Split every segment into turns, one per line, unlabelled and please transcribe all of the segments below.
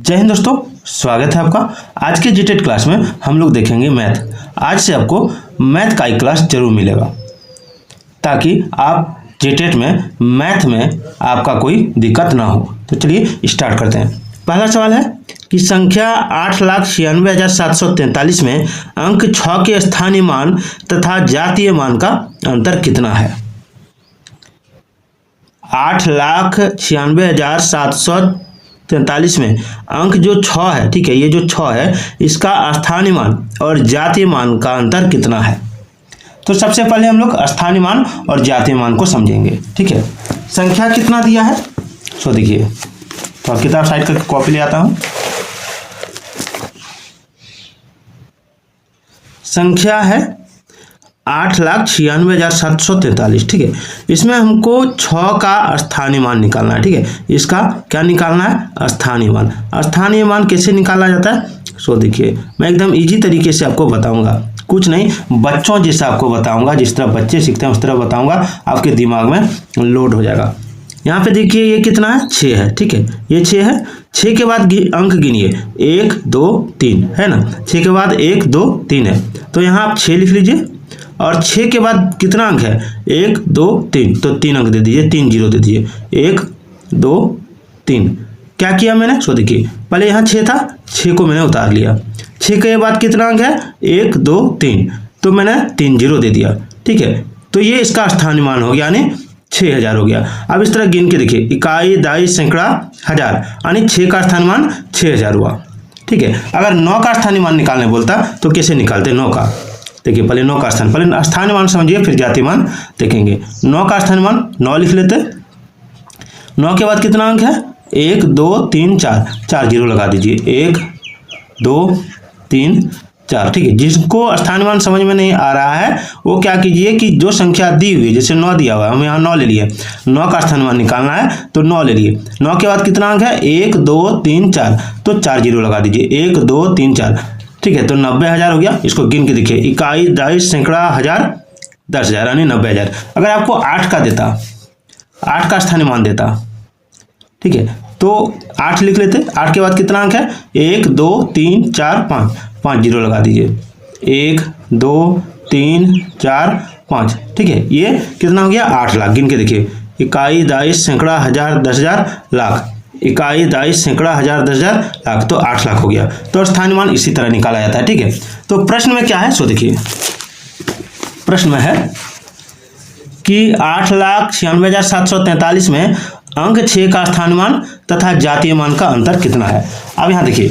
जय हिंद दोस्तों, स्वागत है आपका। आज के जीटेट क्लास में हम लोग देखेंगे मैथ। आज से आपको मैथ का एक क्लास जरूर मिलेगा ताकि आप जीटेट में मैथ में आपका कोई दिक्कत ना हो। तो चलिए स्टार्ट करते हैं। पहला सवाल है कि संख्या 8,96,743 में अंक 6 के स्थानीय मान तथा जातीय मान का अंतर कितना है। 8,96,743 में अंक जो 6 है, ठीक है, ये जो 6 है इसका स्थानीय मान और जातीय मान का अंतर कितना है। तो सबसे पहले हम लोग स्थानीय मान और जातीय मान को समझेंगे। ठीक है, संख्या कितना दिया है सो देखिए, तो किताब साइड करके कॉपी ले आता हूं। संख्या है 8,96,743। ठीक है, इसमें हमको 6 का स्थानीय मान निकालना है। ठीक है, इसका क्या निकालना है, स्थानीय मान। स्थानीय मान कैसे निकाला जाता है सो देखिए, मैं एकदम इजी तरीके से आपको बताऊंगा, कुछ नहीं बच्चों जैसा आपको बताऊंगा, जिस तरह बच्चे सीखते हैं उस तरह बताऊंगा, आपके दिमाग में लोड हो जाएगा। यहाँ पे देखिए ये कितना है, 6 है। ठीक है, ये 6 है। 6 के बाद अंक गिनिए, 1 2 3 है ना। 6 के बाद 1 2 3 है, तो यहाँ आप 6 लिख लीजिए। और 6 के बाद कितना अंक है, 1 2 3, तो 3 अंक दे दीजिए, 3 जीरो दे दीजिए। 1 2 3 क्या किया मैंने सो देखिए, पहले यहाँ 6 था, 6 को मैंने उतार लिया। 6 के बाद कितना अंक है, 1 2 3, तो मैंने 3 जीरो दे दिया। ठीक है, तो ये इसका स्थानीय मान हो गया, यानी 6,000 हो गया। अब इस तरह गिन के देखिए, इकाई दाई सैकड़ा हजार, यानी 6 का स्थानीय मान 6,000 हुआ। ठीक है, अगर 9 का स्थानीय मान निकालने बोलता तो कैसे निकालते 9 का। देखिए पहले 9 का पहले स्थानीय मान समझिए, फिर जातीय मान देखेंगे। 9 का स्थानीय मान 9 लिख लेते। 9 के बाद कितना अंक है, 1 2 3 4, 4 जीरो लगा दीजिए, 1 2 3 4। ठीक है, जिसको स्थानीय मान समझ में नहीं आ रहा है वो क्या कीजिए कि जो संख्या दी हुई है, जैसे 9 दिया हुआ है, हम यहाँ 9 ले लिए, 9 का स्थानीय मान निकालना है तो 9 ले लिए। 9 के बाद कितना अंक है, 1 2 3 4, तो 4 जीरो लगा दीजिए, 1 2 3 4। ठीक है, तो 90,000 हो गया। इसको गिन के देखिए, इकाई दाई सैकड़ा हजार 10,000, यानी 90,000। अगर आपको 8 का देता, 8 का स्थानीय मान देता, ठीक है, तो 8 लिख लेते। 8 के बाद कितना अंक है, 1 2 3 4 5, 5 जीरो लगा दीजिए, 1 2 3 4 5। ठीक है, ये कितना हो गया, 8 लाख। गिन के देखिए, इकाई दाई सैकड़ा हजार 10,000 लाख, इकाई दाई सैकड़ा हजार 10,000 लाख, तो 8 लाख हो गया। तो स्थानीय मान इसी तरह निकाला जाता है। ठीक है, तो प्रश्न में क्या है सो देखिए, प्रश्न में है कि 8,96,743 में अंक 6 का स्थानीय मान तथा जातीय मान का अंतर कितना है। अब यहाँ देखिए,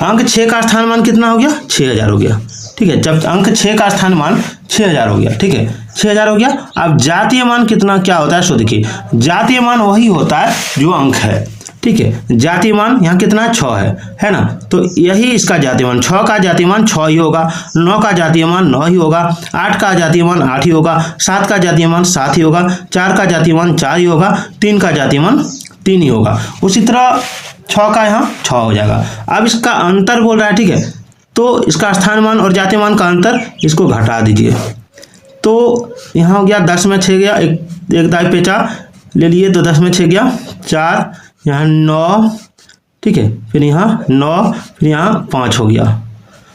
अंक 6 का स्थानीय मान कितना हो गया, 6,000 हो गया। ठीक है, जब अंक 6 का स्थानीय मान 6,000 हो गया, ठीक है, 6,000 हो गया। अब जातीय मान कितना क्या होता है सो देखिए, जातीय मान वही होता है जो अंक है। ठीक है, जातीय मान यहाँ कितना 6 है ना, तो यही इसका जातीय मान, 6 का जातीय मान 6 ही होगा, 9 का जातीय मान 9 ही होगा, 8 का जातीय मान 8 ही होगा, 7 का जातीय मान 7 ही होगा, 4 का जातीय मान 4 ही होगा, 3 का जातीय मान 3 ही होगा। उसी तरह 6 का यहाँ 6 हो जाएगा। अब इसका अंतर बोल रहा है, ठीक है, तो इसका स्थानीय मान और जातीय मान का अंतर, इसको घटा दीजिए। तो यहाँ हो गया 10 में 6 गया, एक दाई पेचा ले लिए तो 10 में 6 गया 4, यहाँ 9, ठीक है, फिर यहाँ 9, फिर यहाँ 5 हो गया।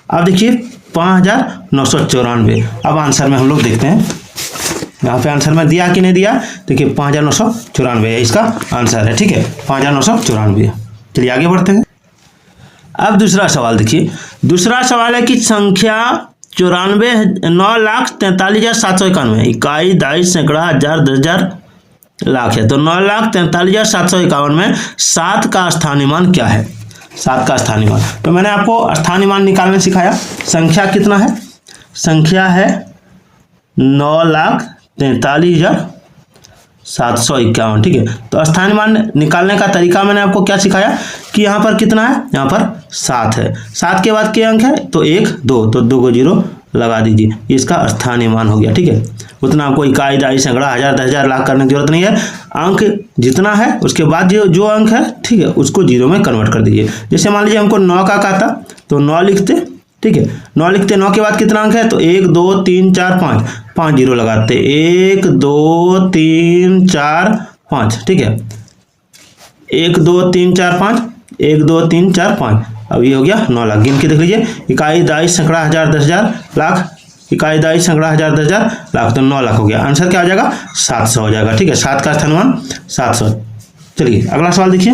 अब देखिए 5,994। अब आंसर में हम लोग देखते हैं, यहाँ पे आंसर में दिया कि नहीं दिया। देखिए 5,994 है इसका आंसर है। ठीक है, 5,994। चलिए आगे बढ़ते हैं। अब दूसरा सवाल देखिए, दूसरा सवाल है कि संख्या 9,43,791, इकाई दाई सैकड़ा हजार 10,000 लाख है, तो 9,43,751 में 7 का स्थानीय मान क्या है। 7 का स्थानीय मान, तो मैंने आपको स्थानीय मान निकालने सिखाया। संख्या कितना है, संख्या है 9,43,751। ठीक है, तो स्थानीय मान निकालने का तरीका मैंने आपको क्या सिखाया कि यहाँ पर कितना है, यहाँ पर 7 है। 7 के बाद के अंक है, तो 1 2, तो 2 को जीरो लगा दीजिए, इसका स्थानीय मान हो गया। ठीक है, उतना आपको इकाई दाई सैकड़ा हजार 10,000 लाख करने की जरूरत नहीं है। अंक जितना है उसके बाद जो अंक है, ठीक है, उसको जीरो में कन्वर्ट कर दीजिए। जैसे मान लीजिए हमको 9 का था तो 9 लिखते। ठीक है, 9 लिखते, 9 के बाद कितना अंक है, तो 1 2 3 4 5, 5 जीरो लगाते, 1 2 3 4 5। ठीक है, 1 2 3 4 5, 1 2 3 4 5। अब ये हो गया 9 लाख। गिन के देख लीजिए, इकाई दाई सैकड़ा हजार 10,000 लाख, इकाई दाई सैकड़ा हजार 10,000 लाख, तो 9 लाख हो गया। आंसर क्या हो जाएगा? 700 हो जाएगा। ठीक है, 7 का स्थानीय 700। चलिए अगला सवाल देखिए।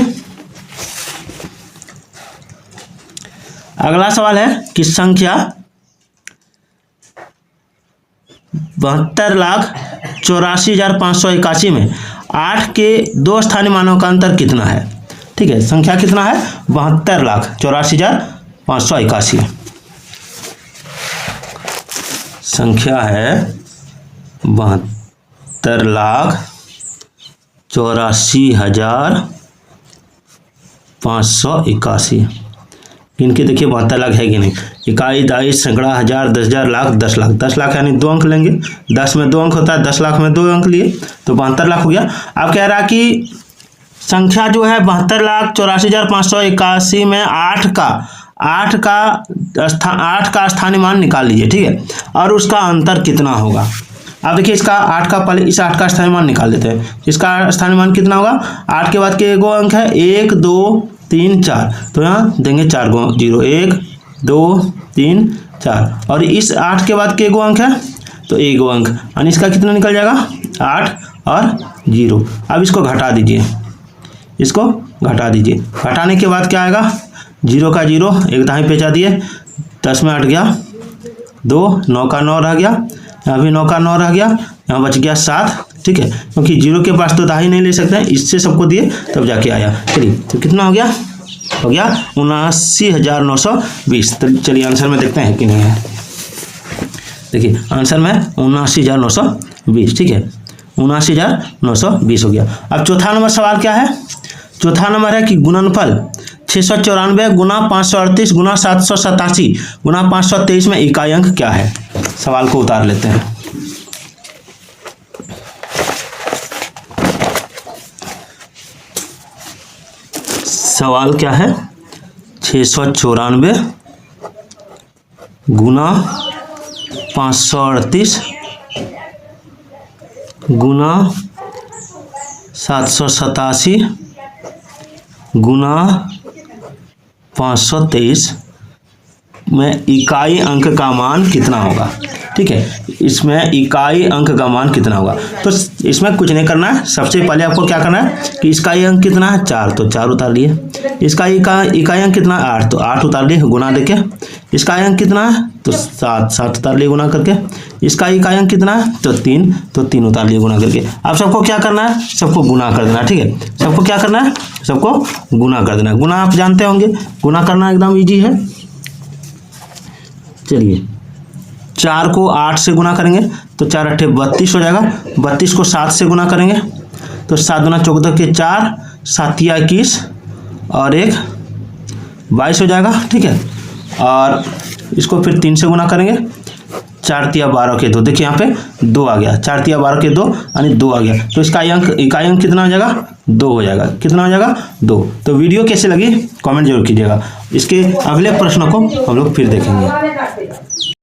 अगला सवाल है कि संख्या 72,84,581 में 8 के 2 स्थानीय मानों का अंतर कितना है? ठीक है, संख्या कितना है? 72,84,581। संख्या है 72,84,581। इनके देखिए 72 लाख है कि नहीं। इकाई दाई सैकड़ा हजार 10,000 लाख 10 लाख। 10 लाख यानी 2 अंक लेंगे, 10 में 2 अंक होता है, 10 लाख में 2 अंक लिए तो 72 लाख हो गया। अब कह रहा कि संख्या जो है 72,84,581 में 8 का स्थानीय मान निकाल लीजिए। ठीक है, और उसका अंतर कितना होगा? अब देखिए इसका 8 का, पहले इस 8 का स्थानीय मान निकाल देते हैं। इसका स्थानीय मान कितना होगा? 8 के बाद के 1 अंक है, 1 2 3 4, तो यहाँ देंगे 4 गो 0, 1 2 3 4, और इस 8 के बाद के 1 अंक है तो 1 अंक, यानी इसका कितना निकल जाएगा? 8 और 0। अब इसको घटा दीजिए, इसको घटा दीजिए। घटाने के बाद क्या आएगा? 0 का 0 एक दाएं पेचा दिए, 10 में 8 गया, 2 9 का 9 रह गया, यहाँ भी 9 का 9 रह गया, यहाँ बच गया 7। ठीक है, क्योंकि 0 के पास तो दाही नहीं ले सकते हैं, इससे सबको दिए तब जाके आया। चलिए तो कितना हो गया? हो गया 79,920। तो चलिए आंसर में देखते हैं कि नहीं है। देखिए आंसर में 79,920। ठीक है, 79,920 हो गया। अब चौथा नंबर सवाल क्या है? चौथा नंबर है कि गुणनफल 694 गुना 538 गुना 787 गुना 523 में इकाई अंक क्या है? सवाल को उतार लेते हैं। सवाल क्या है? 694 गुना 538 गुना 787 गुना 523 में इकाई अंक का मान कितना होगा? ठीक है, इसमें इकाई अंक का मान कितना होगा? तो इसमें कुछ नहीं करना है, सबसे पहले आपको क्या करना है कि इसका अंक कितना है? 4, तो 4 उतार लिए। इसका इकाई अंक कितना है? 8, तो 8 उतार लिए गुना देके। इसका अंक कितना है? तो 7, 7 उतार लिए गुना करके। इसका इकाई अंक कितना है? तो 3, तो 3 उतार लिए गुना करके। अब सबको क्या करना है? सबको गुना कर देना। ठीक है, सबको क्या करना है? सबको गुना कर देना। गुना आप जानते होंगे, गुना करना एकदम ईजी है। चलिए 4 को 8 से गुना करेंगे तो 4 8 32 हो जाएगा। 32 को 7 से गुना करेंगे तो 7 दूना 14 के 4, 7 या 21 और 1 22 हो जाएगा। ठीक है, और इसको फिर 3 से गुना करेंगे, 4 तिया 12 के 2, देखिए यहाँ पे 2 आ गया, 4 तिया 12 के 2 यानी 2 आ गया। तो इसका इकाई अंक कितना हो जाएगा? 2 हो जाएगा। कितना हो जाएगा? 2। तो वीडियो कैसे लगी कमेंट जरूर कीजिएगा। इसके अगले प्रश्नों को हम लोग फिर देखेंगे।